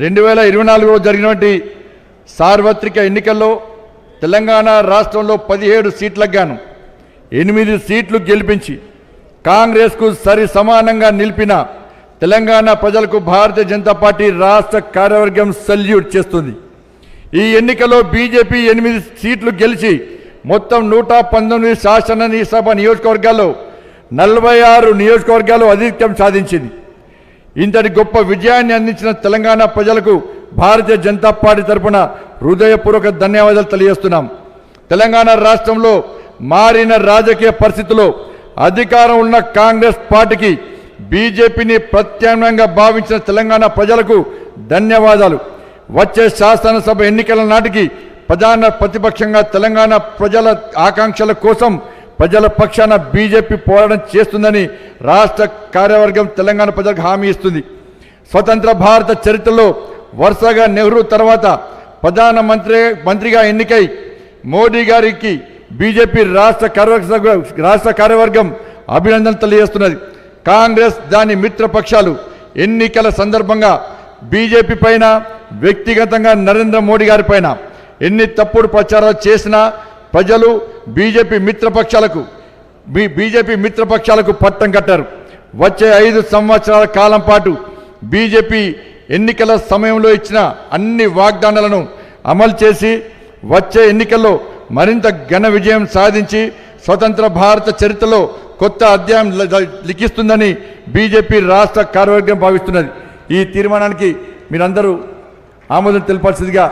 2024లో జరిగినటువంటి సార్వత్రిక ఎన్నికల్లో తెలంగాణ రాష్ట్రంలో 17 సీట్లకు గాను 8 సీట్లు గెలిపించి కాంగ్రెస్కు సరి సమానంగా నిలిపిన తెలంగాణ ప్రజలకు భారతీయ జనతా పార్టీ రాష్ట్ర కార్యవర్గం సల్యూట్ చేస్తుంది. ఈ ఎన్నికల్లో బీజేపీ 8 సీట్లు గెలిచి మొత్తం 119 శాసనసభ నియోజకవర్గాల్లో 46 నియోజకవర్గాలు ఆధిక్యం సాధించింది. ఇంతటి గొప్ప విజయాన్ని అందించిన తెలంగాణ ప్రజలకు భారతీయ జనతా పార్టీ తరఫున హృదయపూర్వక ధన్యవాదాలు తెలియజేస్తున్నాం. తెలంగాణ రాష్ట్రంలో మారిన రాజకీయ పరిస్థితుల్లో అధికారం ఉన్న కాంగ్రెస్ పార్టీకి బీజేపీని ప్రత్యామ్నాయంగా భావించిన తెలంగాణ ప్రజలకు ధన్యవాదాలు. వచ్చే శాసనసభ ఎన్నికల నాటికి ప్రధాన ప్రతిపక్షంగా తెలంగాణ ప్రజల ఆకాంక్షల కోసం ప్రజల పక్షాన బీజేపీ పోరాటం చేస్తుందని రాష్ట్ర కార్యవర్గం తెలంగాణ ప్రజలకు హామీ ఇస్తుంది. స్వతంత్ర భారత చరిత్రలో వరుసగా నెహ్రూ తర్వాత మంత్రిగా ఎన్నికై మోడీ గారికి బీజేపీ రాష్ట్ర కార్యవర్గం అభినందనలు తెలియజేస్తున్నది. కాంగ్రెస్ దాని మిత్రపక్షాలు ఎన్నికల సందర్భంగా బీజేపీ పైన వ్యక్తిగతంగా నరేంద్ర మోడీ గారి పైన ఎన్ని తప్పుడు ప్రచారాలు చేసినా ప్రజలు బీజేపీ మిత్రపక్షాలకు పట్టం కట్టారు. వచ్చే 5 సంవత్సరాల కాలం పాటు బీజేపీ ఎన్నికల సమయంలో ఇచ్చిన అన్ని వాగ్దానాలను అమలు చేసి వచ్చే ఎన్నికల్లో మరింత ఘన విజయం సాధించి స్వతంత్ర భారత చరిత్రలో కొత్త అధ్యాయం లిఖిస్తుందని బీజేపీ రాష్ట్ర కార్యవర్గం భావిస్తున్నది. ఈ తీర్మానానికి మీరందరూ ఆమోదం తెలపాల్సిందిగా